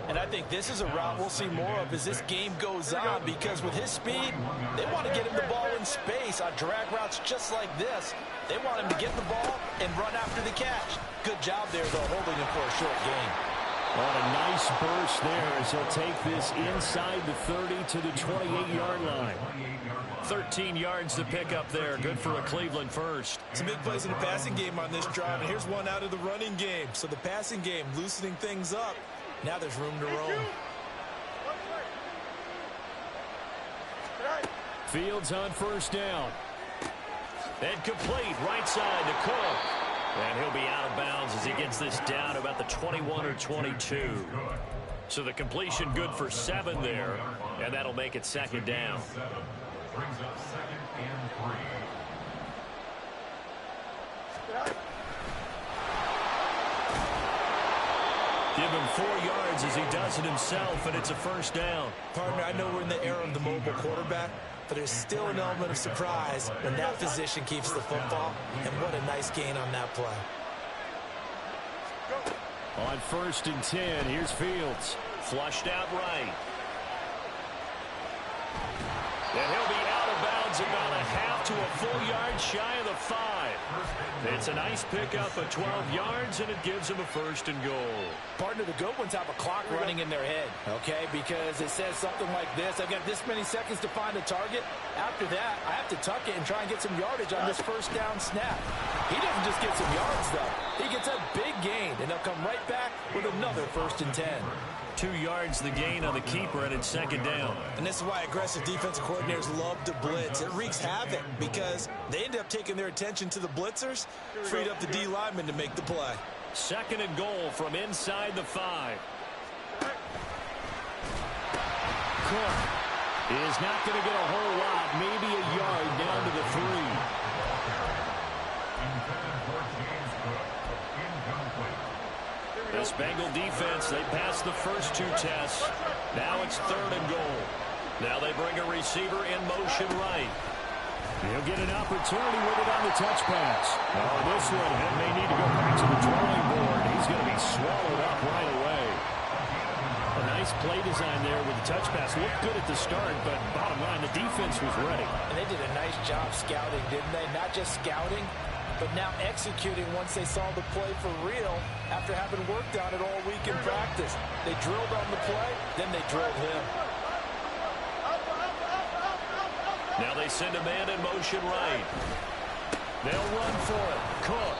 And I think this is a route we'll see more of as this game goes on, because with his speed, they want to get him the ball in space on drag routes just like this. They want him to get the ball and run after the catch. Good job there, though, holding him for a short gain. What a nice burst there as he'll take this inside the 30 to the 28-yard line. 13 yards to pick up there. Good for a Cleveland first. Some big plays in the passing game on this drive, and here's one out of the running game. So the passing game loosening things up. Now there's room to roam. Fields on first down. And complete right side to Cook. And he'll be out of bounds as he gets this down about the 21 or 22. So the completion good for 7 there, and that'll make it second down. Brings up 2nd and 3. Give him 4 yards as he does it himself, and it's a first down. Partner, I know we're in the era of the mobile quarterback, but there's still an element of surprise when that physician keeps the football, and what a nice gain on that play. On 1st and 10, here's Fields. Flushed out right. And he'll be out of bounds about a half to a full yard shy of the 5. It's a nice pickup of 12 yards, and it gives him a 1st and goal. Partner, the good ones have a clock running in their head, okay? Because it says something like this: I've got this many seconds to find a target. After that, I have to tuck it and try and get some yardage on this first down snap. He doesn't just get some yards, though. He gets a big gain, and they'll come right back with another 1st and 10. 2 yards the gain on the keeper, and it's second down. And this is why aggressive defensive coordinators love to blitz. It wreaks havoc because they end up taking their attention to the blitzers, freed up the D lineman to make the play. 2nd and goal from inside the 5. Cook is not going to get a whole lot, maybe a yard down to the 3. This Bengal defense, they passed the first 2 tests. Now it's 3rd and goal. Now they bring a receiver in motion right. He'll get an opportunity with it on the touch pass. Oh, this one may need to go back to the drawing board. He's going to be swallowed up right away. A nice play design there with the touch pass. Looked good at the start, but bottom line, the defense was ready. And they did a nice job scouting, didn't they? Not just scouting, but now executing once they saw the play for real after having worked on it all week in practice. They drilled on the play, then they drilled him. Now they send a man in motion right. They'll run for it. Cook.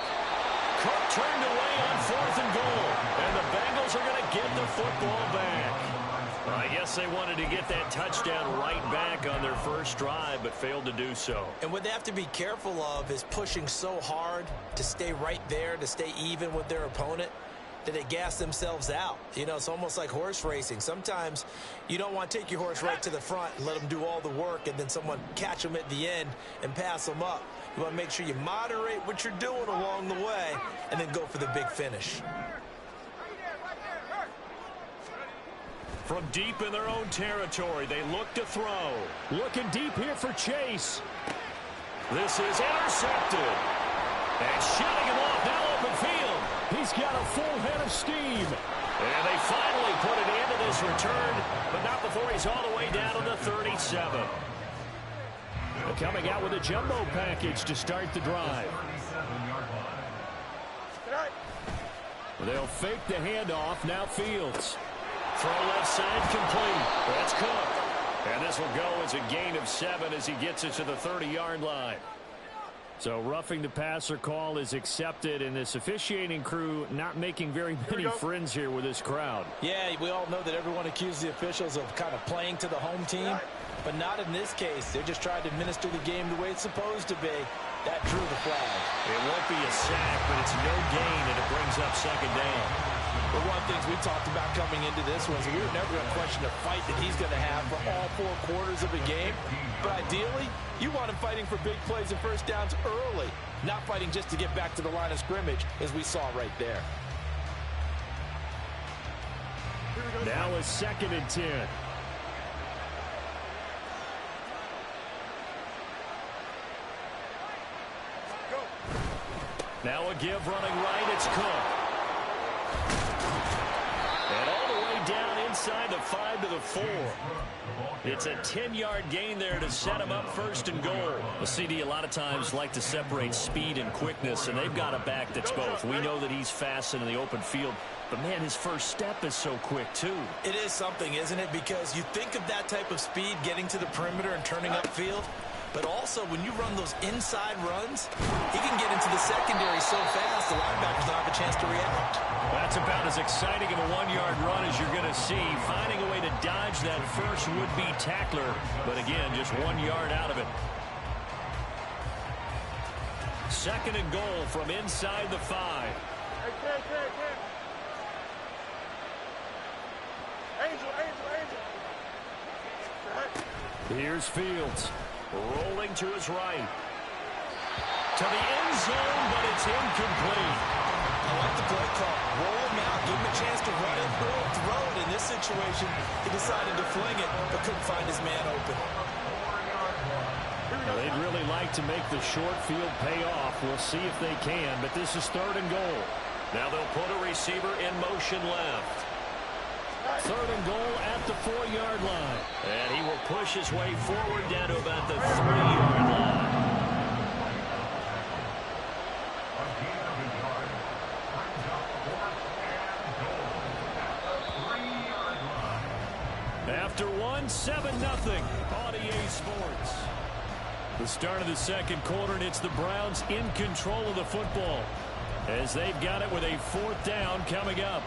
Cook turned away on 4th and goal. And the Bengals are going to get the football back. I guess they wanted to get that touchdown right back on their first drive, but failed to do so. And what they have to be careful of is pushing so hard to stay right there, to stay even with their opponent, that they gas themselves out. You know, it's almost like horse racing. Sometimes you don't want to take your horse right to the front and let them do all the work and then someone catch them at the end and pass them up. You want to make sure you moderate what you're doing along the way and then go for the big finish. From deep in their own territory, they look to throw. Looking deep here for Chase. This is intercepted. And shutting him off now open field. He's got a full head of steam. And they finally put an end to this return, but not before he's all the way down to the 37. Coming out with a jumbo package to start the drive. They'll fake the handoff. Now Fields. Throw left side complete. That's Cook. And this will go as a gain of 7 as he gets it to the 30-yard line. So roughing the passer call is accepted, and this officiating crew not making very many friends here with this crowd. Yeah, we all know that everyone accuses the officials of kind of playing to the home team, but not in this case. They're just trying to administer the game the way it's supposed to be. That drew the flag. It won't be a sack, but it's no gain, and it brings up second down. But one of the things we talked about coming into this was we were never going to question the fight that he's going to have for all 4 quarters of a game. But ideally, you want him fighting for big plays and first downs early, not fighting just to get back to the line of scrimmage, as we saw right there. Now a 2nd and 10. Now a give running right. It's Cook. And all the inside the 5 to the 4. It's a 10-yard gain there to set him up first and goal. The CD a lot of times like to separate speed and quickness, and they've got a back that's both. We know that he's fast in the open field, but, man, his first step is so quick, too. It is something, isn't it? Because you think of that type of speed getting to the perimeter and turning upfield, but also when you run those inside runs, he can get into the secondary so fast the linebackers don't have a chance to react. That's about as exciting of a 1-yard run as you're going to see. Finding a way to dodge that first would-be tackler, but again, just 1 yard out of it. Second and goal from inside the 5. Here's Fields. Rolling to his right. To the end zone, but it's incomplete. I like the play call. Roll him out. Give him a chance to run it or throw it. In this situation, he decided to fling it, but couldn't find his man open. They'd really like to make the short field pay off. We'll see if they can, but this is third and goal. Now they'll put a receiver in motion left. Third and goal at the 4-yard line. And he will push his way forward down to about the 3-yard line. After one, 7-0 on EA Sports. The start of the second quarter, and it's the Browns in control of the football as they've got it with a 4th down coming up.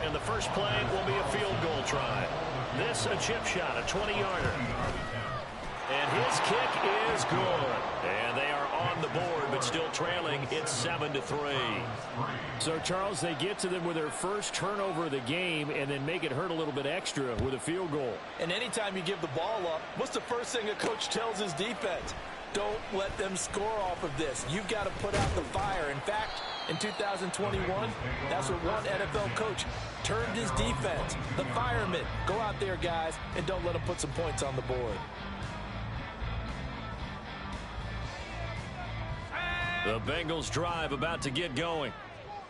And the first play will be a field goal try. This a chip shot, a 20-yarder. And his kick is good. And they are on the board, but still trailing. It's 7-3. So, Charles, they get to them with their first turnover of the game and then make it hurt a little bit extra with a field goal. And anytime you give the ball up, what's the first thing a coach tells his defense? Don't let them score off of this. You've got to put out the fire. In fact, in 2021, that's what one NFL coach termed his defense. The firemen. Go out there, guys, and don't let them put some points on the board. The Bengals drive about to get going.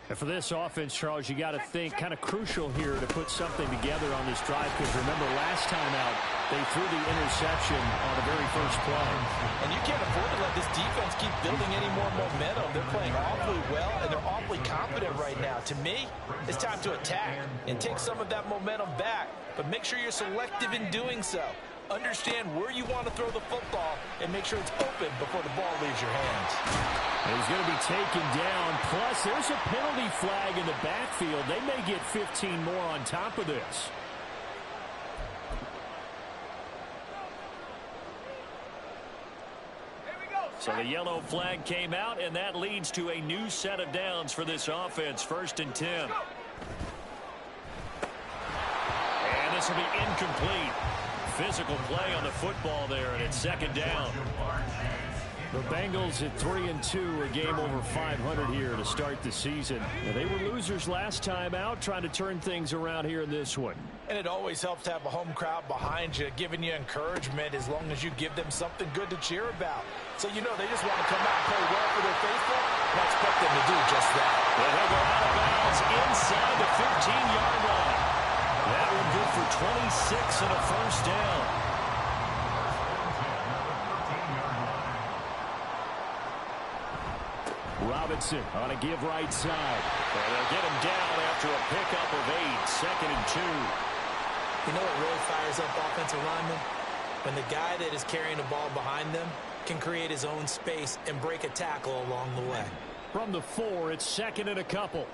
And for this offense, Charles, you got to think kind of crucial here to put something together on this drive, because remember last time out they threw the interception on the very first play. And you can't afford to let this defense keep building any more momentum. They're playing awfully well, and they're awfully confident right now. To me, it's time to attack and take some of that momentum back, but make sure you're selective in doing so. Understand where you want to throw the football and make sure it's open before the ball leaves your hands. And he's going to be taken down. Plus, there's a penalty flag in the backfield. They may get 15 more on top of this. So the yellow flag came out, and that leads to a new set of downs for this offense. 1st and 10. And this will be incomplete. Physical play on the football there, and it's 2nd down. The Bengals at 3-2, a game over 500 here to start the season. They were losers last time out, trying to turn things around here in this one. And it always helps to have a home crowd behind you, giving you encouragement as long as you give them something good to cheer about. So you know they just want to come out and play well for their faithful, and I expect them to do just that. Well, they'll go out of bounds inside the 15-yard line. That one good for 26 and a 1st down. Robinson on a give right side. And they'll get him down after a pickup of 8. 2nd and 2. You know what really fires up offensive linemen? When the guy that is carrying the ball behind them can create his own space and break a tackle along the way. From the 4, it's 2nd and a couple.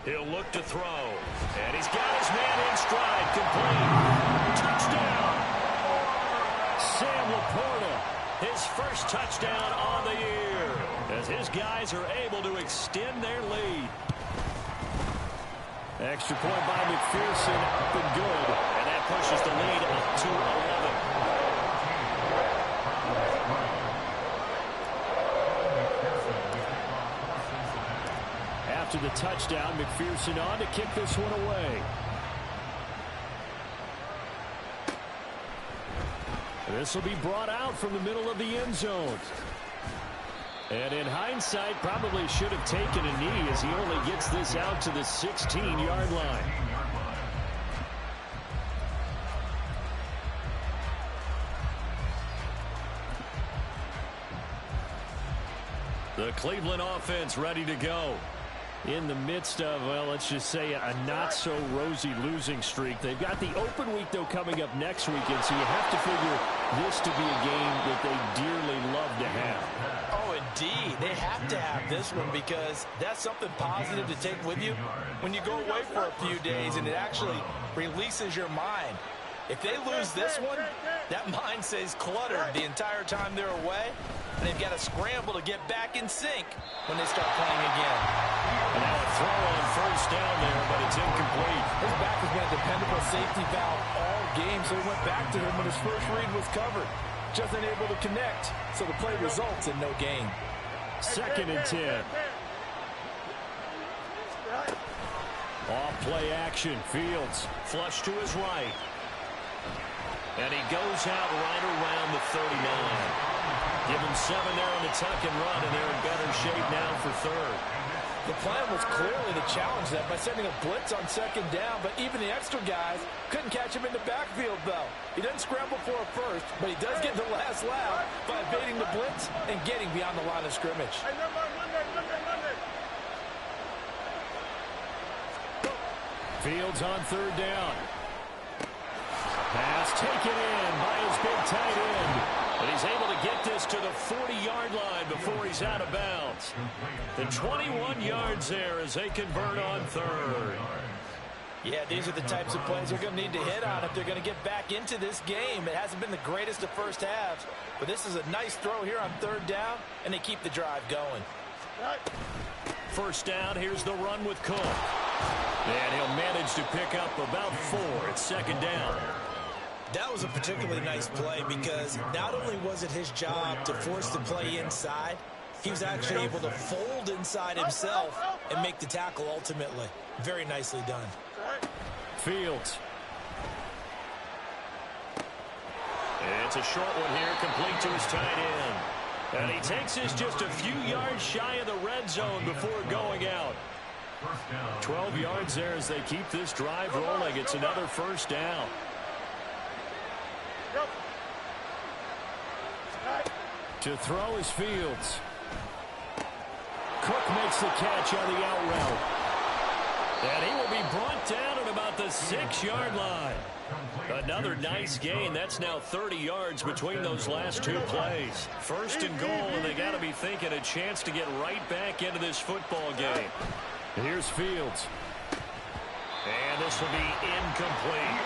He'll look to throw. And he's got his man in stride. Complete. Touchdown. Sam Laporta. His first touchdown on the year, as his guys are able to extend their lead. Extra point by McPherson, up and good. And that pushes the lead up to 11. After the touchdown, McPherson on to kick this one away. This will be brought out from the middle of the end zone. And in hindsight, probably should have taken a knee as he only gets this out to the 16-yard line. The Cleveland offense ready to go. In the midst of, well, let's just say a not-so-rosy losing streak. They've got the open week, though, coming up next weekend, so you have to figure this to be a game that they dearly love to have. Oh, indeed. They have to have this one because that's something positive to take with you when you go away for a few days, and it actually releases your mind. If they lose this one, that mind stays cluttered the entire time they're away, and they've got to scramble to get back in sync when they start playing again. And now a throw on first down there, but it's incomplete. His back has been a dependable safety valve all game, so he went back to him when his first read was covered. Just unable to connect, so the play results in no gain. 2nd and 10. Off play action. Fields. Flush to his right. And he goes out right around the 39. Give him 7 there on the tuck and run, and they're in better shape now for third. The plan was clearly to challenge them by sending a blitz on 2nd down, but even the extra guys couldn't catch him in the backfield, though. He doesn't scramble for a first, but he does get the last laugh by evading the blitz and getting beyond the line of scrimmage. Fields on 3rd down. Pass taken in by his big tight end. But he's able to get this to the 40-yard line before he's out of bounds. The 21 yards there as they convert on 3rd. Yeah, these are the types of plays they're going to need to hit on if they're going to get back into this game. It hasn't been the greatest of first halves, but this is a nice throw here on 3rd down, and they keep the drive going. First down, here's the run with Cook. And he'll manage to pick up about 4 at 2nd down. That was a particularly nice play because not only was it his job to force the play inside, he was actually able to fold inside himself and make the tackle ultimately. Very nicely done. Fields. It's a short one here, complete to his tight end. And he takes this just a few yards shy of the red zone before going out. 12 yards there as they keep this drive rolling. It's another first down. To throw is Fields. Cook makes the catch on the out route. And he will be brought down at about the 6-yard line. Another nice gain. That's now 30 yards between those last 2 plays. 1st and goal, and they got to be thinking a chance to get right back into this football game. Here's Fields. And this will be incomplete.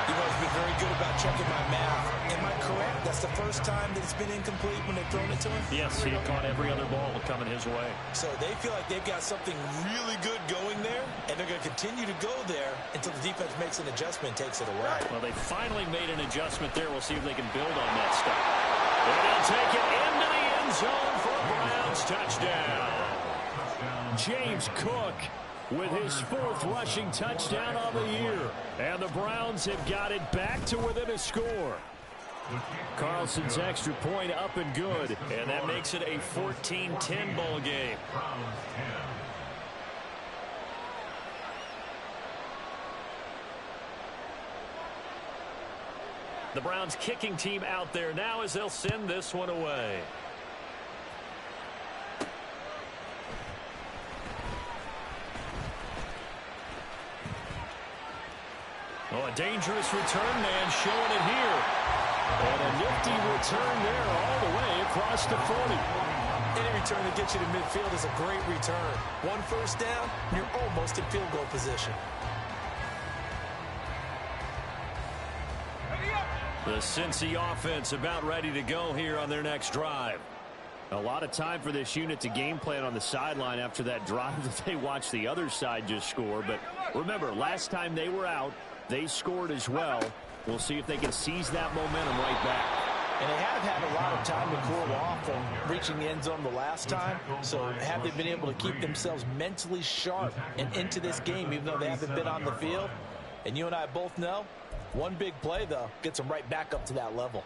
You guys have been very good about checking my math. Am I correct? That's the first time that it's been incomplete when they've thrown it to him? Yes, he had caught every other ball coming his way. So they feel like they've got something really good going there, and they're going to continue to go there until the defense makes an adjustment and takes it away. Well, they finally made an adjustment there. We'll see if they can build on that stuff. And they'll take it into the end zone for a Browns touchdown. James Cook with his 4th rushing touchdown on the year. And the Browns have got it back to within a score. Carlson's extra point up and good. And that makes it a 14-10 ball game. The Browns kicking team out there now as they'll send this one away. Oh, a dangerous return man showing it here. And a nifty return there all the way across the 40. Any return that gets you to midfield is a great return. 1 first down, and you're almost in field goal position. The Cincy offense about ready to go here on their next drive. A lot of time for this unit to game plan on the sideline after that drive that they watched the other side just score. But remember, last time they were out, they scored as well. We'll see if they can seize that momentum right back. And they have had a lot of time to cool off from reaching the end zone the last time. So have they been able to keep themselves mentally sharp and into this game, even though they haven't been on the field? And you and I both know, one big play, though, gets them right back up to that level.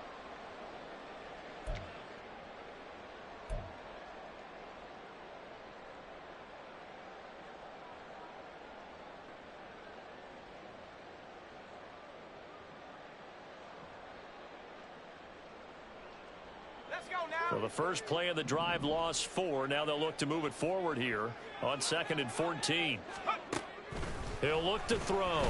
So the first play of the drive lost 4. Now they'll look to move it forward here on 2nd and 14. He'll look to throw.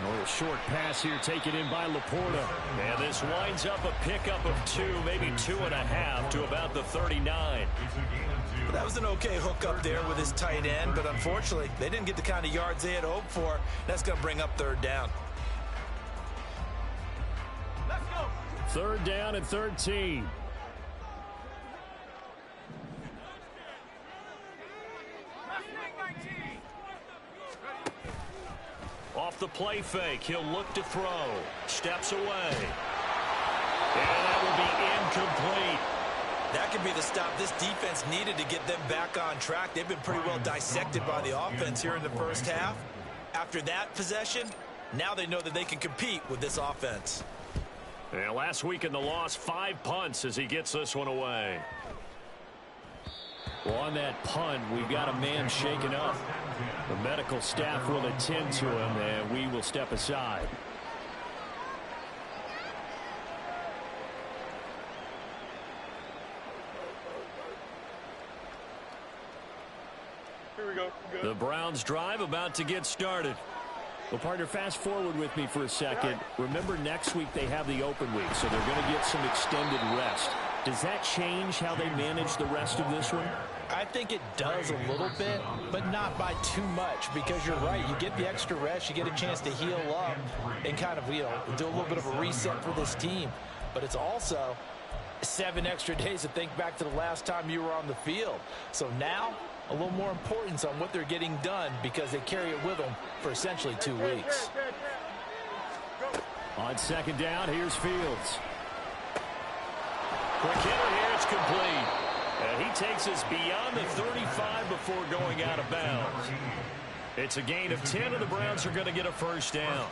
A little short pass here taken in by Laporta. And this winds up a pickup of 2, maybe 2.5 to about the 39. That was an okay hook up there with his tight end, but unfortunately, they didn't get the kind of yards they had hoped for. That's going to bring up 3rd down. 3rd down and 13. Off the play fake, he'll look to throw. Steps away. And that will be incomplete. That could be the stop this defense needed to get them back on track. They've been pretty well dissected by the offense here in the first half. After that possession, now they know that they can compete with this offense. And last week in the loss, 5 punts as he gets this one away. Well, on that punt, we've got a man shaken up. The medical staff will attend to him, and we will step aside. Here we go. The Browns drive about to get started. Well, partner, fast forward with me for a second. Remember, next week they have the open week, so they're going to get some extended rest. Does that change how they manage the rest of this one? I think it does a little bit, but not by too much, because you're right. You get the extra rest, you get a chance to heal up and kind of, do a little bit of a reset for this team. But it's also 7 extra days to think back to the last time you were on the field. So now, a little more importance on what they're getting done because they carry it with them for essentially 2 weeks. On 2nd down, here's Fields. Quick hitter here, it's complete. And he takes us beyond the 35 before going out of bounds. It's a gain of 10, and the Browns are going to get a 1st down.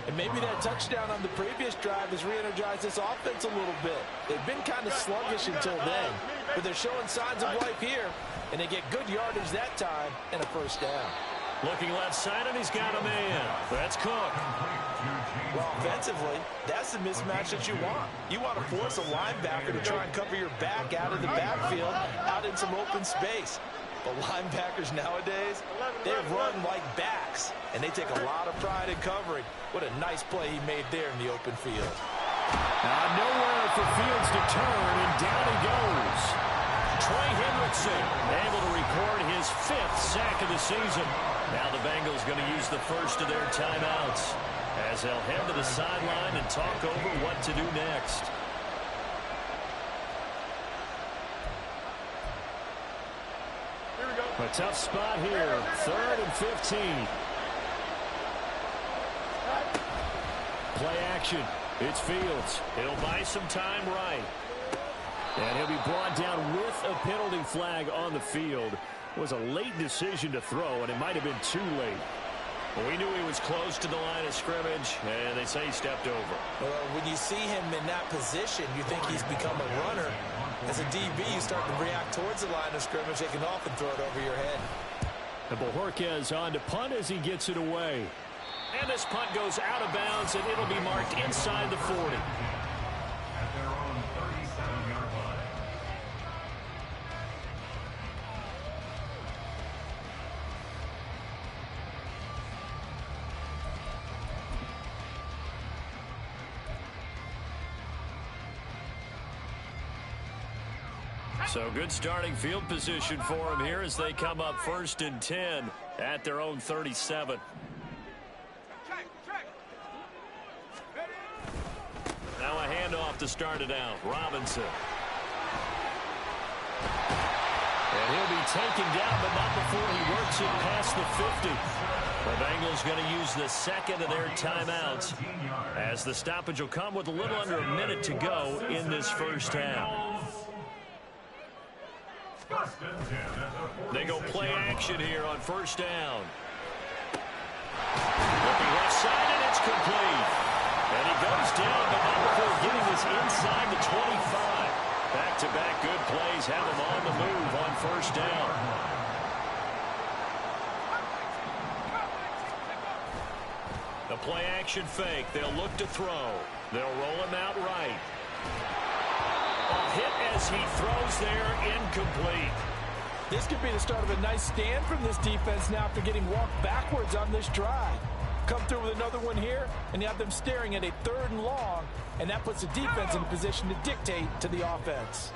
And maybe that touchdown on the previous drive has re-energized this offense a little bit. They've been kind of sluggish until then, but they're showing signs of life here, and they get good yardage that time and a 1st down. Looking left side, and he's got a man. That's Cook. Well, offensively, that's the mismatch that you want. You want to force a linebacker to try and cover your back out of the backfield, out in some open space. But linebackers nowadays, they run like backs, and they take a lot of pride in covering. What a nice play he made there in the open field. Nowhere for Fields to turn, and down he goes. Trey Hendrickson able to record his 5th sack of the season. Now the Bengals going to use the first of their timeouts as they'll head to the sideline and talk over what to do next. Here we go. A tough spot here. 3rd and 15. Play action. It's Fields. He'll buy some time right. And he'll be brought down with a penalty flag on the field. It was a late decision to throw, and it might have been too late. Well, we knew he was close to the line of scrimmage, and they say he stepped over. Well, when you see him in that position, you think he's become a runner. As a DB, you start to react towards the line of scrimmage. They can often throw it over your head. And Bojorquez on to punt as he gets it away. And this punt goes out of bounds, and it'll be marked inside the 40. At their own 37-yard line. So good starting field position for them here as they come up 1st and 10 at their own 37. Now a handoff to start it out. Robinson. And he'll be taken down, but not before he works it past the 50. The Bengals going to use the 2nd of their timeouts as the stoppage will come with a little under a minute to go in this first half. They go play action here on 1st down. Looking left side, and it's complete. And he goes down, but not before getting this inside the 25. Back-to-back good plays have him on the move on 1st down. The play action fake. They'll look to throw. They'll roll him out right. A hit as he throws there, incomplete. This could be the start of a nice stand from this defense now after getting walked backwards on this drive. Come through with another one here, and you have them staring at a 3rd and long, and that puts the defense in a position to dictate to the offense.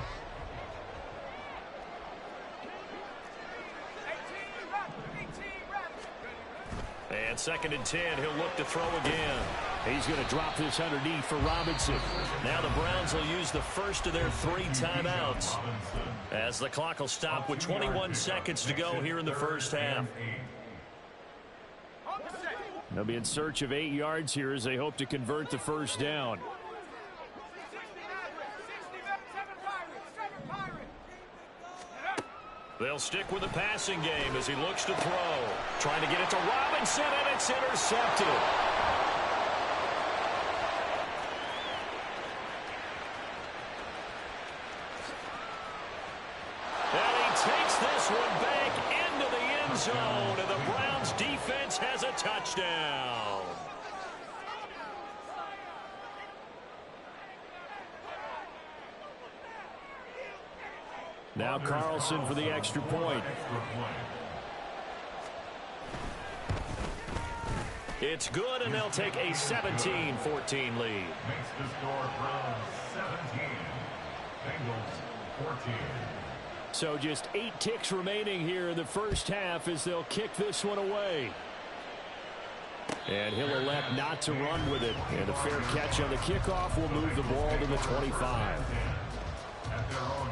And 2nd and 10, he'll look to throw again. He's going to drop this underneath for Robinson. Now the Browns will use the first of their 3 timeouts as the clock will stop with 21 seconds to go here in the first half. They'll be in search of 8 yards here as they hope to convert the first down. They'll stick with the passing game as he looks to throw. Trying to get it to Robinson, and it's intercepted. And he takes this one back into the end zone, and the Browns defense has a touchdown. Now Carlson for the extra point. It's good, and they'll take a 17-14 lead. Makes the score Browns 17, Bengals 14. So just 8 ticks remaining here in the first half as they'll kick this one away. And he'll elect not to run with it. And a fair catch on the kickoff will move the ball to the 25. At their own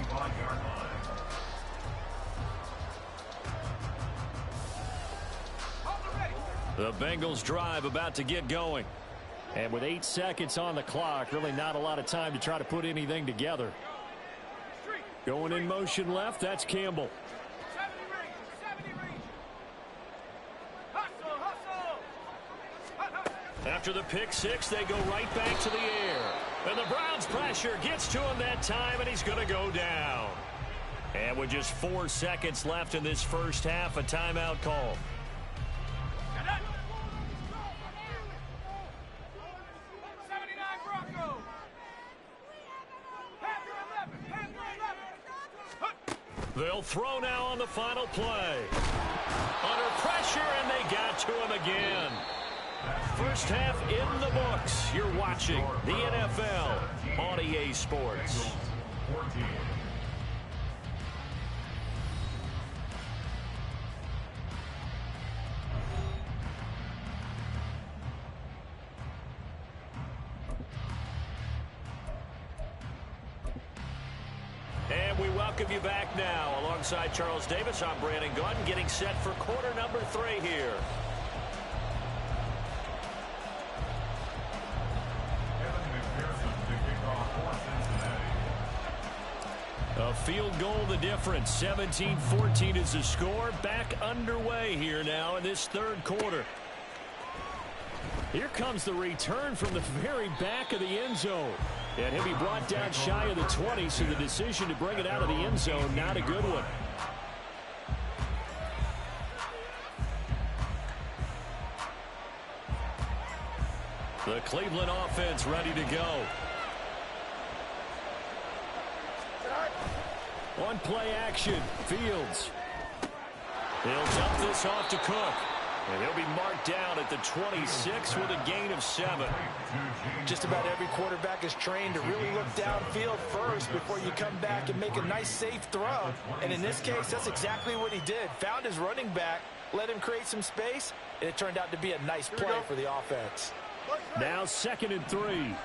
25-yard line. The Bengals drive about to get going. And with 8 seconds on the clock, really not a lot of time to try to put anything together. Going in motion left, that's Campbell. After the pick six, they go right back to the air. And the Browns pressure gets to him that time, and he's going to go down. And with just 4 seconds left in this first half, a timeout call. They'll throw now on the final play. Under pressure, and they got to him again. First half in the books. You're watching the NFL on EA Sports. And we welcome you back now. Alongside Charles Davis, I'm Brandon Gunn, getting set for quarter number 3 here. A field goal the difference. 17-14 is the score. Back underway here now in this third quarter. Here comes the return from the very back of the end zone. And he'll be brought down shy of the 20, so the decision to bring it out of the end zone, not a good one. The Cleveland offense ready to go. On play action, Fields. He'll dump this off to Cook. And he'll be marked down at the 26 with a gain of 7. Just about every quarterback is trained to really look downfield first before you come back and make a nice, safe throw. And in this case, that's exactly what he did. Found his running back, let him create some space, and it turned out to be a nice play for the offense. Now 2nd and 3.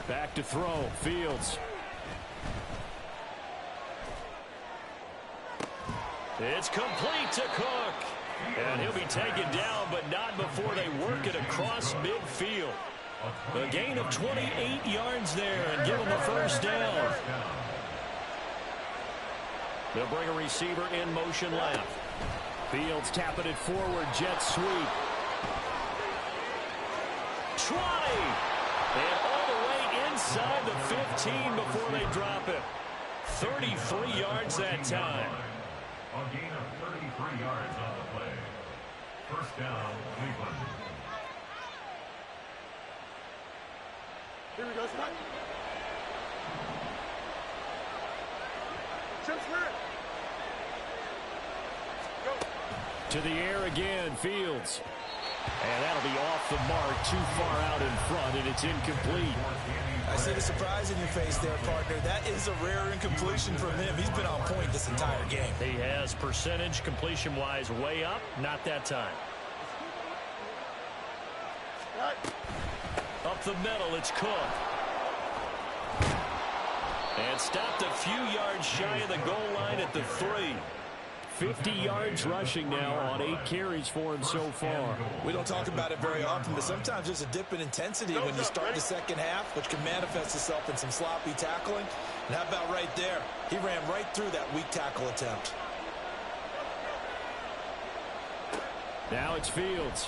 Back to throw, Fields. It's complete to Cook. And he'll be taken down, but not before they work it across midfield. A gain of 28 yards there and give him the first down. They'll bring a receiver in motion left. Fields tapping it forward, jet sweep. 20. And all the way inside the 15 before they drop it. 33 yards that time. A gain of 33 yards on the play. First down, Cleveland. Here we go, Scott. Chip square. Go. To the air again, Fields. And that'll be off the mark, too far out in front, and it's incomplete. I see the surprise in your face there, partner. That is a rare incompletion from him. He's been on point this entire game. He has percentage completion-wise way up. Not that time. Up the middle, it's Cook. And stopped a few yards shy of the goal line at the 3. 50 yards rushing now on 8 carries for him so far. We don't talk about it very often, but sometimes there's a dip in intensity when you start the second half, which can manifest itself in some sloppy tackling. And how about right there? He ran right through that weak tackle attempt. Now it's Fields.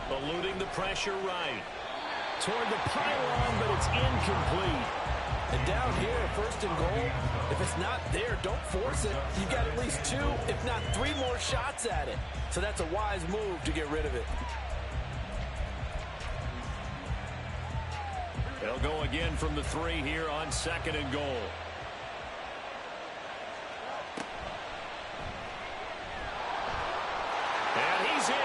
Eluding the pressure right. Toward the pylon, but it's incomplete. And down here, 1st and goal, if it's not there, don't force it. You've got at least 2, if not 3 more shots at it. So that's a wise move to get rid of it. They'll go again from the 3 here on 2nd and goal. And he's in.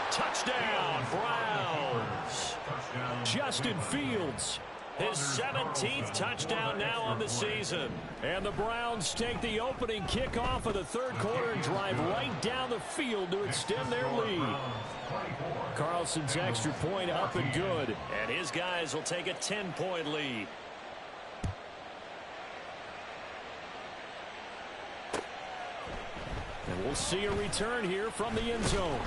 Touchdown, Browns. Justin Fields. His 17th touchdown now on the season. And the Browns take the opening kickoff of the 3rd quarter and drive right down the field to extend their lead. Carlson's extra point up and good. And his guys will take a 10-point lead. And we'll see a return here from the end zone.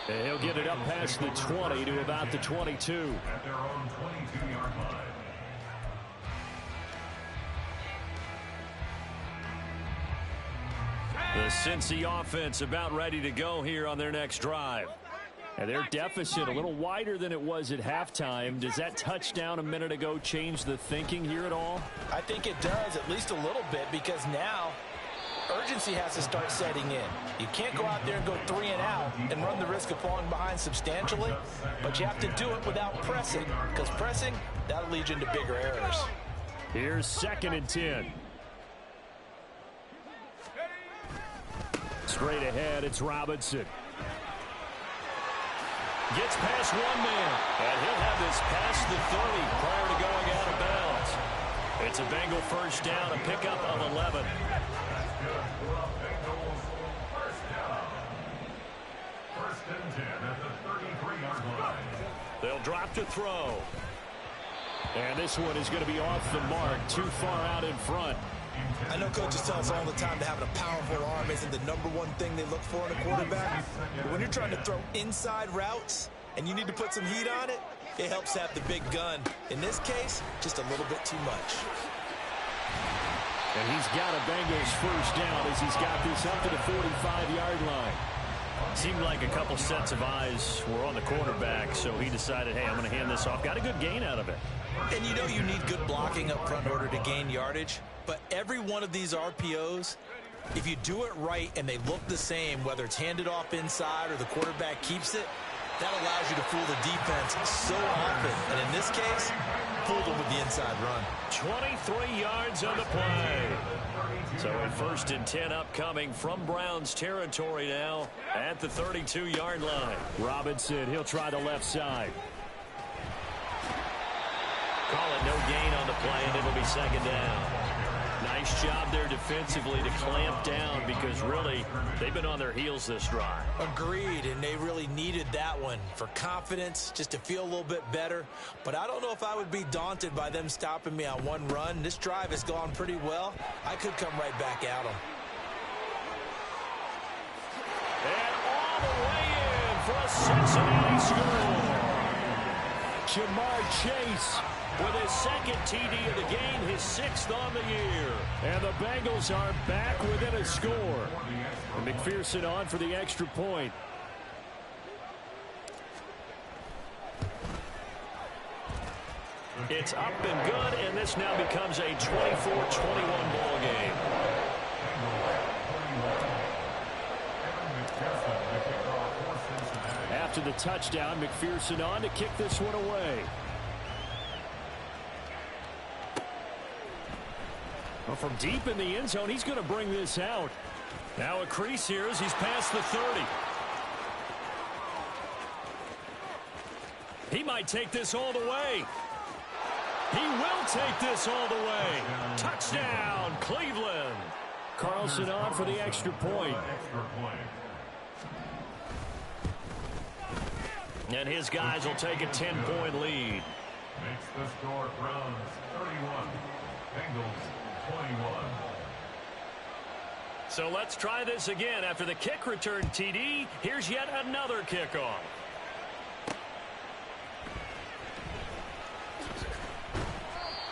And he'll get it up past the 20 to about the 22. At their own 22-yard line. The Cincy offense about ready to go here on their next drive. And their deficit a little wider than it was at halftime. Does that touchdown a minute ago change the thinking here at all? I think it does, at least a little bit, because now urgency has to start setting in. You can't go out there and go 3 and out and run the risk of falling behind substantially, but you have to do it without pressing, because pressing, that'll lead you into bigger errors. Here's 2nd and 10. Straight ahead, it's Robinson. Gets past one man, and he'll have this past the 30 prior to going out of bounds. It's a Bengal first down, a pickup of 11. First and 10 at the 33-yard line. They'll drop to throw. And this one is going to be off the mark, too far out in front. I know coaches tell us all the time that having a powerful arm isn't the #1 thing they look for in a quarterback. But when you're trying to throw inside routes and you need to put some heat on it, it helps have the big gun. In this case, just a little bit too much. And he's got a Bengals first down as he's got this up to the 45-yard line. Seemed like a couple sets of eyes were on the quarterback, so he decided, hey, I'm going to hand this off. Got a good gain out of it. And you know you need good blocking up front in order to gain yardage. But every one of these RPOs, if you do it right and they look the same, whether it's handed off inside or the quarterback keeps it, that allows you to fool the defense so often. And in this case, fooled them with the inside run. 23 yards on the play. So a 1st and 10 upcoming from Browns territory now at the 32-yard line. Robinson, he'll try the left side. Call it no gain on the play, and it'll be 2nd down. Nice job there defensively to clamp down because really they've been on their heels this drive. Agreed, and they really needed that one for confidence, just to feel a little bit better. But I don't know if I would be daunted by them stopping me on one run. This drive has gone pretty well. I could come right back at them. And all the way in for a Cincinnati score. Jamar Chase with his 2nd TD of the game, his 6th on the year. And the Bengals are back within a score. And McPherson on for the extra point. It's up and good, and this now becomes a 24-21 ball game. After the touchdown, McPherson on to kick this one away. from deep in the end zone, he's going to bring this out. Now a crease here as he's past the 30. He might take this all the way. He will take this all the way. Touchdown, Cleveland. Carlson on for the extra point. And his guys will take a 10-point lead. Makes the score Browns 31, Bengals 21. So let's try this again. After the kick return TD, here's yet another kickoff.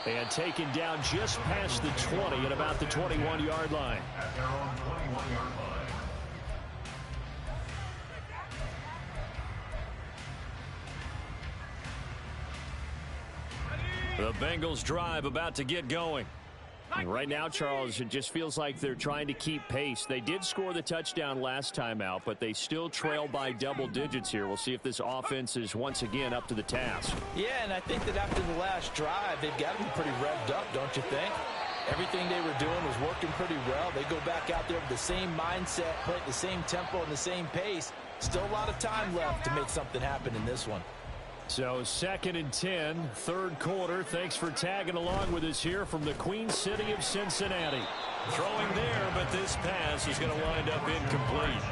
And taken down just past the 20 at about the 21-yard line. At their own 21-yard line. The Bengals drive about to get going. And right now, Charles, it just feels like they're trying to keep pace. They did score the touchdown last time out, but they still trail by double digits here. We'll see if this offense is once again up to the task. Yeah, and I think that after the last drive, they've got to be pretty revved up, don't you think? Everything they were doing was working pretty well. They go back out there with the same mindset, play at the same tempo and the same pace. Still a lot of time left to make something happen in this one. So 2nd and 10, third quarter. Thanks for tagging along with us here from the Queen City of Cincinnati. Throwing there, but this pass is going to wind up incomplete.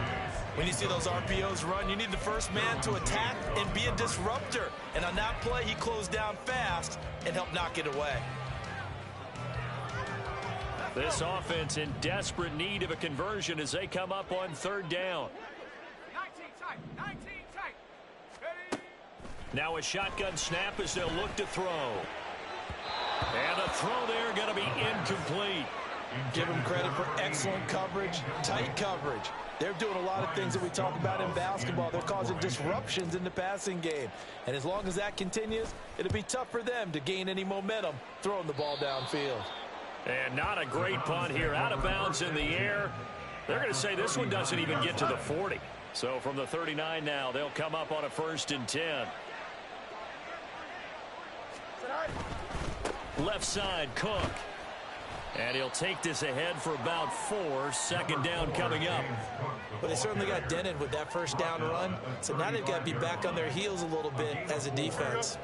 When you see those RPOs run, you need the first man to attack and be a disruptor. And on that play, he closed down fast and helped knock it away. This offense in desperate need of a conversion as they come up on 3rd down. 19 tight, 19 tight. Ready? Now a shotgun snap as they'll look to throw. And a throw there going to be incomplete. Give them credit for excellent coverage, tight coverage. They're doing a lot of things that we talk about in basketball. They're causing disruptions in the passing game. And as long as that continues, it'll be tough for them to gain any momentum throwing the ball downfield. And not a great punt here. Out of bounds in the air. They're going to say this one doesn't even get to the 40. So from the 39 now, they'll come up on a 1st and 10. Left side, Cook. And he'll take this ahead for about 4. 2nd down coming up. But they certainly got dented with that first down run. So now they've got to be back on their heels a little bit as a defense.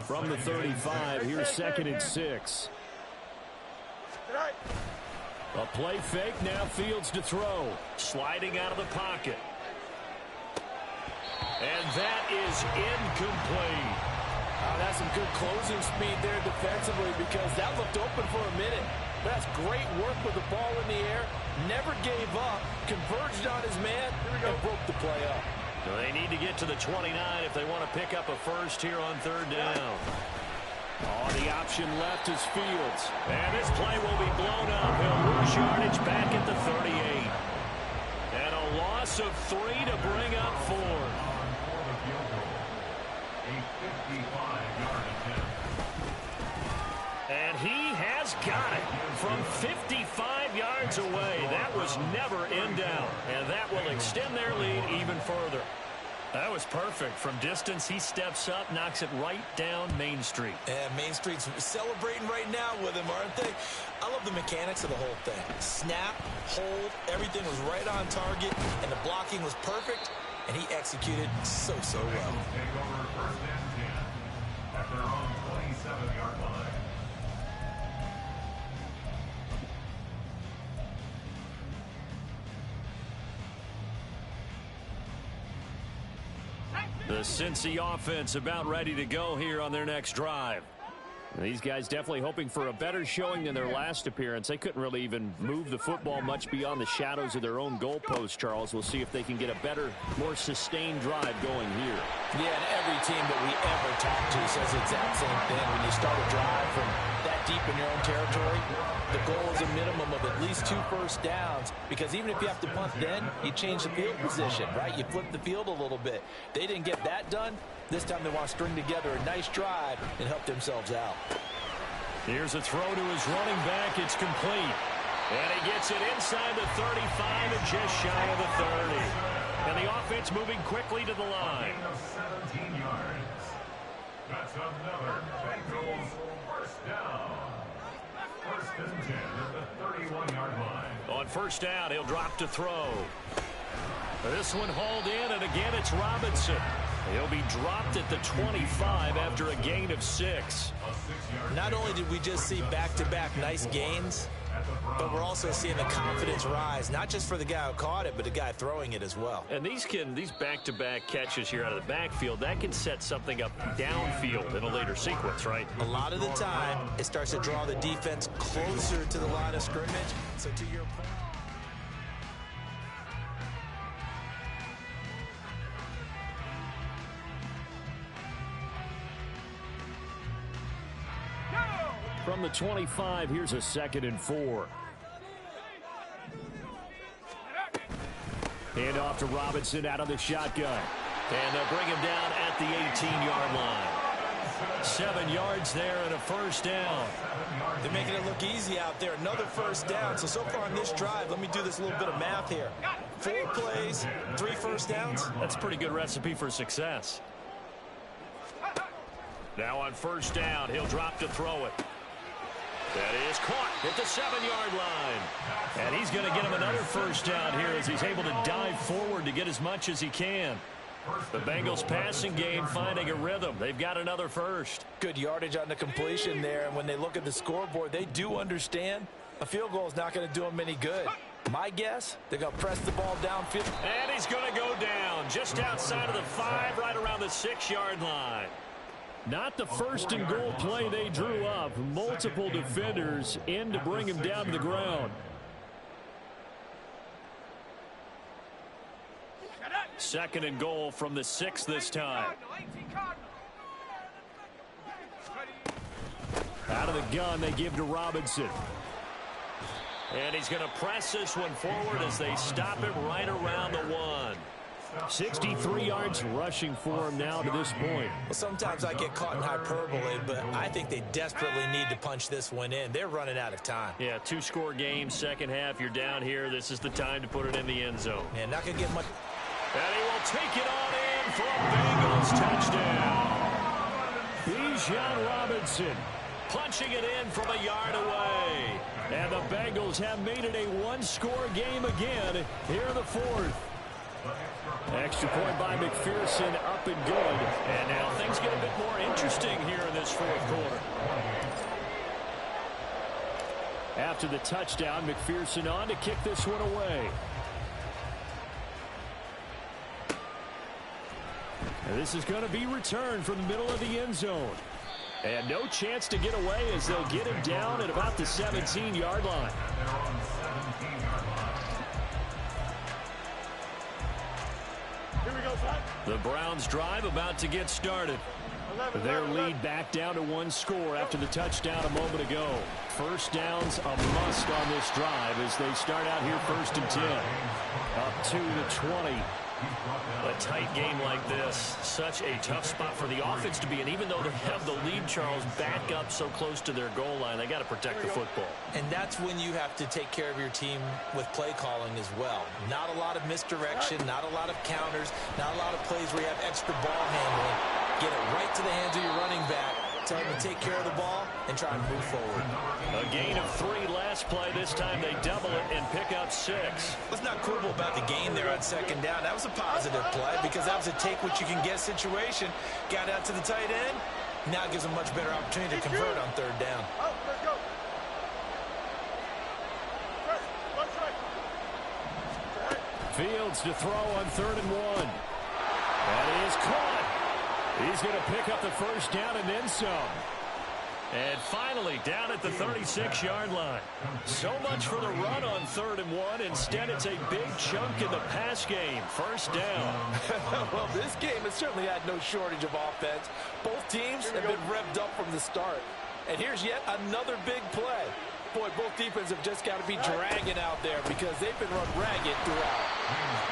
From the 35, here's 2nd and 6. A play fake, now Fields to throw. Sliding out of the pocket. And that is incomplete. That's some good closing speed there defensively because that looked open for a minute. But that's great work with the ball in the air. Never gave up. Converged on his man and broke the play up. So they need to get to the 29 if they want to pick up a first here on 3rd down. Oh, the option left is Fields. And this play will be blown up. He'll lose yardage back at the 38. And a loss of 3 to bring up 4. And he has got it from 55 yards away. That was never in doubt. And that will extend their lead even further. That was perfect. From distance, he steps up, knocks it right down Main Street. And Main Street's celebrating right now with him, aren't they? I love the mechanics of the whole thing. Snap, hold, everything was right on target, and the blocking was perfect, and he executed so well. Take over 1st and 10 at their own 27-yard line. The Cincy offense about ready to go here on their next drive. These guys definitely hoping for a better showing than their last appearance. They couldn't really even move the football much beyond the shadows of their own goalpost, Charles. We'll see if they can get a better, more sustained drive going here. Yeah, and every team that we ever talk to says the exact same thing. When you start a drive from that deep in your own territory, the goal is a minimum of at least 2 first downs, because even if you have to punt then, you change the field position, right? You flip the field a little bit. They didn't get that done. This time they want to string together a nice drive and help themselves out. Here's a throw to his running back. It's complete. And he gets it inside the 35 and just shy of the 30. And the offense moving quickly to the line. 17 yards. That's another Bengals first down. First and 10 at the 31-yard line. On first down, he'll drop to throw. This one hauled in, and again it's Robinson. He'll be dropped at the 25 after a gain of 6. Not only did we just see back-to-back nice gains, but we're also seeing the confidence rise, not just for the guy who caught it, but the guy throwing it as well. And these back-to-back catches here out of the backfield, that can set something up downfield in a later sequence, right? A lot of the time, it starts to draw the defense closer to the line of scrimmage. So to your point, from the 25, here's a 2nd and 4. Hand off to Robinson out of the shotgun. And they'll bring him down at the 18-yard line. 7 yards there and a first down. they're making it look easy out there. Another first down. So far on this drive, let me do this little bit of math here. 4 plays, 3 first downs. That's a pretty good recipe for success. Now on first down, he'll drop to throw it. That is caught at the 7-yard line. And he's going to get him another first down here as he's able to dive forward to get as much as he can. The Bengals passing game finding a rhythm. They've got another first. Good yardage on the completion there. And when they look at the scoreboard, they do understand a field goal is not going to do them any good. My guess, they're going to press the ball downfield. And he's going to go down just outside of the 5, right around the 6-yard line. Not the first and goal play they drew up. Multiple defenders in to bring him down to the ground. Second and goal from the 6 this time. Out of the gun, they give to Robinson. And he's going to press this one forward as they stop him right around the 1. 63 yards rushing for him now to this point. Well, sometimes I get caught in hyperbole, but I think they desperately need to punch this one in. They're running out of time. Yeah, 2-score game, second half. You're down here. This is the time to put it in the end zone. Man, not going to get much. And he will take it on in for a Bengals touchdown. Bijan Robinson punching it in from a yard away. And the Bengals have made it a 1-score game again here in the 4th. Extra point by McPherson, up and good. And now things get a bit more interesting here in this 4th quarter. After the touchdown, McPherson on to kick this one away. And this is going to be returned from the middle of the end zone. And no chance to get away as they'll get him down at about the 17-yard line. The Browns drive about to get started. Their lead back down to 1 score after the touchdown a moment ago. First down's a must on this drive as they start out here 1st and 10. Up to the 20. A tight game like this, such a tough spot for the offense to be in. Even though they have the lead, Charles, back up so close to their goal line, they got to protect the football. And that's when you have to take care of your team with play calling as well. Not a lot of misdirection, not a lot of counters, not a lot of plays where you have extra ball handling. Get it right to the hands of your running back. Tell him to take care of the ball and try and move forward. A gain of 3 last play. This time they double it and pick up 6. Let's not quibble about the gain there on 2nd down. That was a positive play because that was a take-what-you-can-get situation. Got out to the tight end. Now it gives them a much better opportunity to convert on 3rd down. Fields to throw on 3rd and 1. That is caught. He's going to pick up the first down and then some. And finally, down at the 36-yard line. So much for the run on 3rd and 1. Instead, it's a big chunk in the pass game. First down. Well, this game has certainly had no shortage of offense. Both teams have been revved up from the start. And here's yet another big play. Boy, both defenses have just got to be dragging out there because they've been run ragged throughout.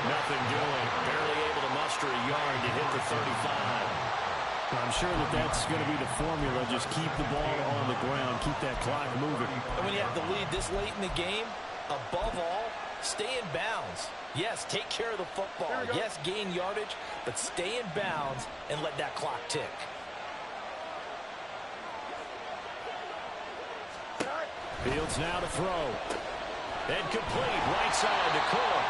Nothing doing. Barely able to muster a yard to hit the 35. I'm sure that's going to be the formula. Just keep the ball on the ground. Keep that clock moving. And when you have the lead this late in the game, above all, stay in bounds. Yes, take care of the football. Yes, gain yardage, but stay in bounds and let that clock tick. Fields now to throw. And complete, right side to Cook.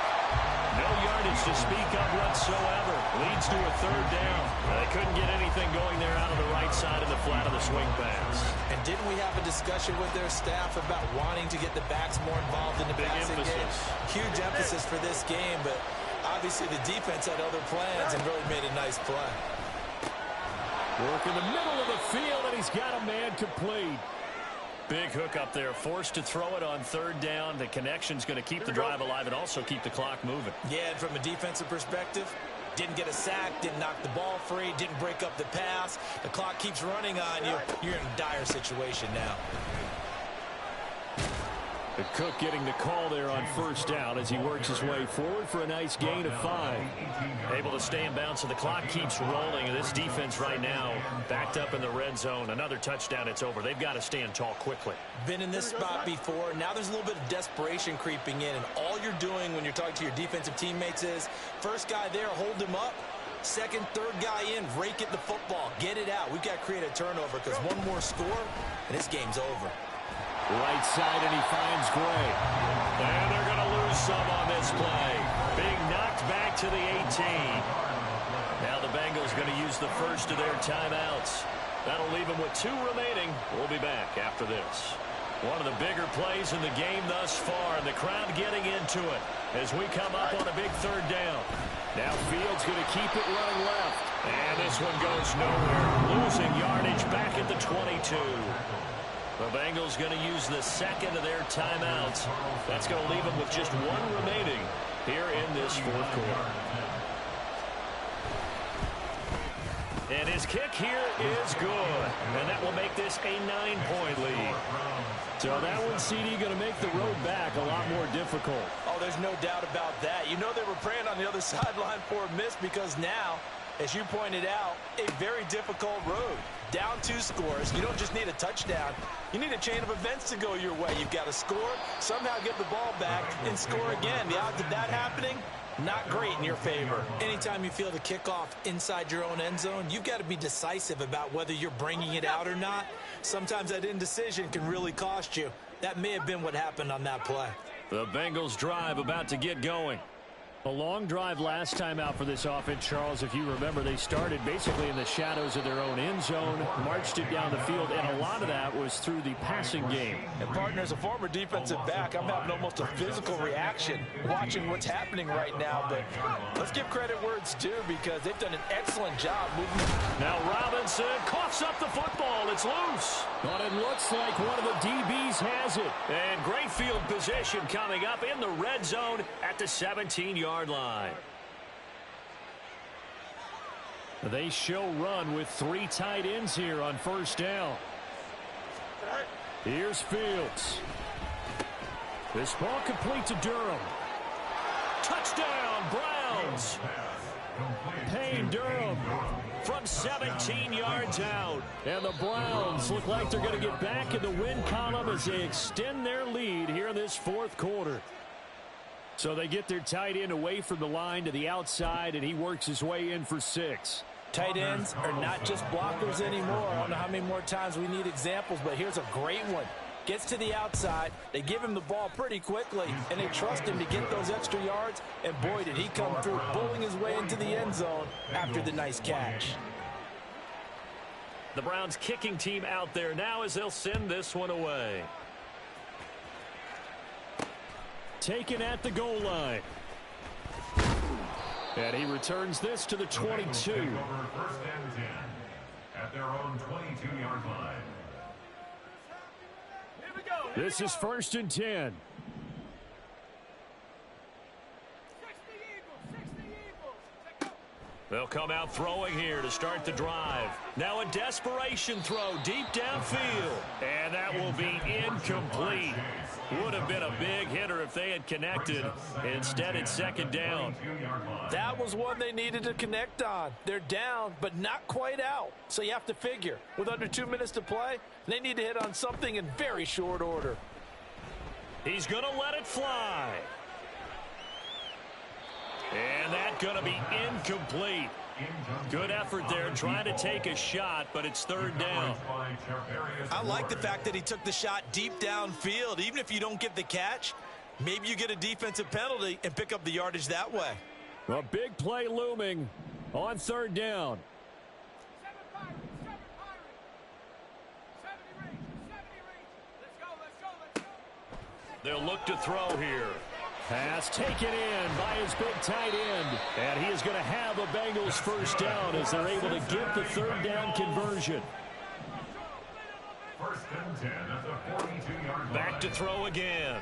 No yardage to speak of whatsoever. Leads to a third down. They couldn't get anything going there out of the right side of the flat of the swing pass. And didn't we have a discussion with their staff about wanting to get the backs more involved in the passing game? Huge emphasis for this game, but obviously the defense had other plans and really made a nice play. Work in the middle of the field, and he's got a man complete. Big hook up there, forced to throw it on third down. The connection's going to keep the drive alive and also keep the clock moving. Yeah, and from a defensive perspective, didn't get a sack, didn't knock the ball free, didn't break up the pass. The clock keeps running on you. You're in a dire situation now. The Cook getting the call there on first down as he works his way forward for a nice gain of 5. Able to stay in bounds, so the clock keeps rolling. And this defense right now backed up in the red zone. Another touchdown, it's over. They've got to stand tall quickly. Been in this spot before. Now there's a little bit of desperation creeping in. And all you're doing when you're talking to your defensive teammates is, first guy there, hold him up. Second, third guy in, rake at the football. Get it out. We've got to create a turnover because one more score, and this game's over. Right side, and he finds Gray. And they're going to lose some on this play. Being knocked back to the 18. Now the Bengals going to use the first of their timeouts. That'll leave them with 2 remaining. We'll be back after this. One of the bigger plays in the game thus far, and the crowd getting into it as we come up on a big third down. Now Fields going to keep it running left. And this one goes nowhere. Losing yardage back at the 22. The Bengals going to use the second of their timeouts. That's going to leave them with just 1 remaining here in this fourth quarter. And his kick here is good. And that will make this a 9-point lead. So that one, CD, going to make the road back a lot more difficult. Oh, there's no doubt about that. You know they were praying on the other sideline for a miss because now, as you pointed out, a very difficult road. Down 2 scores. You don't just need a touchdown. You need a chain of events to go your way. You've got to score, somehow get the ball back, and score again. The odds of that happening, not great in your favor. Anytime you feel the kickoff inside your own end zone, you've got to be decisive about whether you're bringing it out or not. Sometimes that indecision can really cost you. That may have been what happened on that play. The Bengals drive about to get going. A long drive last time out for this offense, Charles. If you remember, they started basically in the shadows of their own end zone, marched it down the field, and a lot of that was through the passing game. And, partner, as a former defensive back, I'm having almost a physical reaction watching what's happening right now. But let's give credit where it's due because they've done an excellent job moving. Now Robinson coughs up the football. It's loose. But it looks like one of the DBs has it. And great field position coming up in the red zone at the 17-yard line. They show run with 3 tight ends here on first down. Here's Fields. This ball complete to Durham. Touchdown, Browns. Payne Durham from 17 yards out. And the Browns look like they're going to get back in the win column as they extend their lead here in this fourth quarter. So they get their tight end away from the line to the outside, and he works his way in for 6. Tight ends are not just blockers anymore. I don't know how many more times we need examples, but here's a great one. Gets to the outside, they give him the ball pretty quickly, and they trust him to get those extra yards, and boy, did he come through, bowling his way into the end zone after the nice catch. The Browns kicking team out there now as they'll send this one away. Taken at the goal line. And he returns this to the 22. First and 10 at their own 22-yard line. This is first and 10. They'll come out throwing here to start the drive. Now a desperation throw deep downfield. And that will be incomplete. Would have been a big hitter if they had connected. Instead, it's second down. That was one they needed to connect on. They're down, but not quite out. So you have to figure, with under 2 minutes to play, they need to hit on something in very short order. He's going to let it fly. And that's going to be incomplete. Good effort there, trying to take a shot, but it's third down. I like the fact that he took the shot deep downfield. Even if you don't get the catch, maybe you get a defensive penalty and pick up the yardage that way. A big play looming on third down. They'll look to throw here. Pass taken in by his big tight end. And he is going to have a Bengals first down as they're able to get the third down conversion. First and 10 at the 42-yard line. Back to throw again.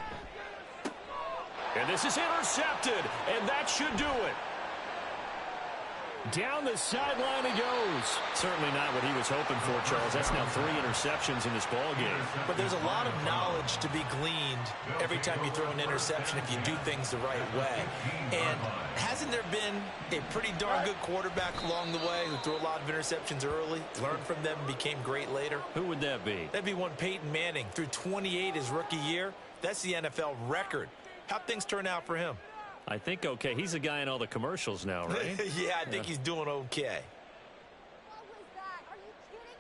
And this is intercepted, and that should do it. Down the sideline he goes. Certainly not what he was hoping for, Charles. That's now 3 interceptions in this ball game. But there's a lot of knowledge to be gleaned every time you throw an interception if you do things the right way. And hasn't there been a pretty darn good quarterback along the way who threw a lot of interceptions early, learned from them, and became great later? Who would that be? That'd be one Peyton Manning. Threw 28 his rookie year. That's the NFL record. How'd things turn out for him? I think okay. He's the guy in all the commercials now, right? Yeah, I think he's doing okay. What was that? Are you kidding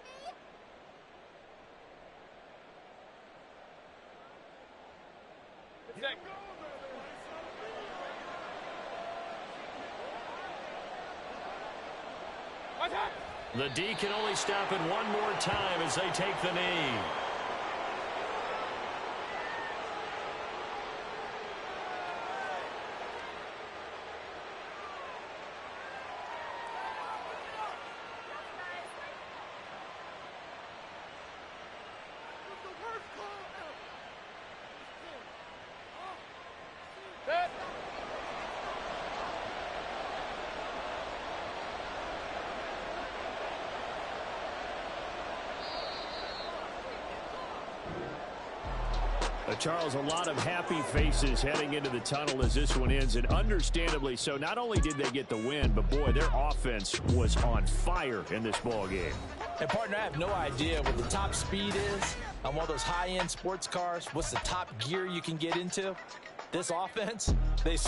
me? The D can only stop it one more time as they take the knee. Charles, a lot of happy faces heading into the tunnel as this one ends, and understandably so. Not only did they get the win, but boy, their offense was on fire in this ball game. And partner, I have no idea what the top speed is on one of those high-end sports cars. What's the top gear you can get into? This offense, they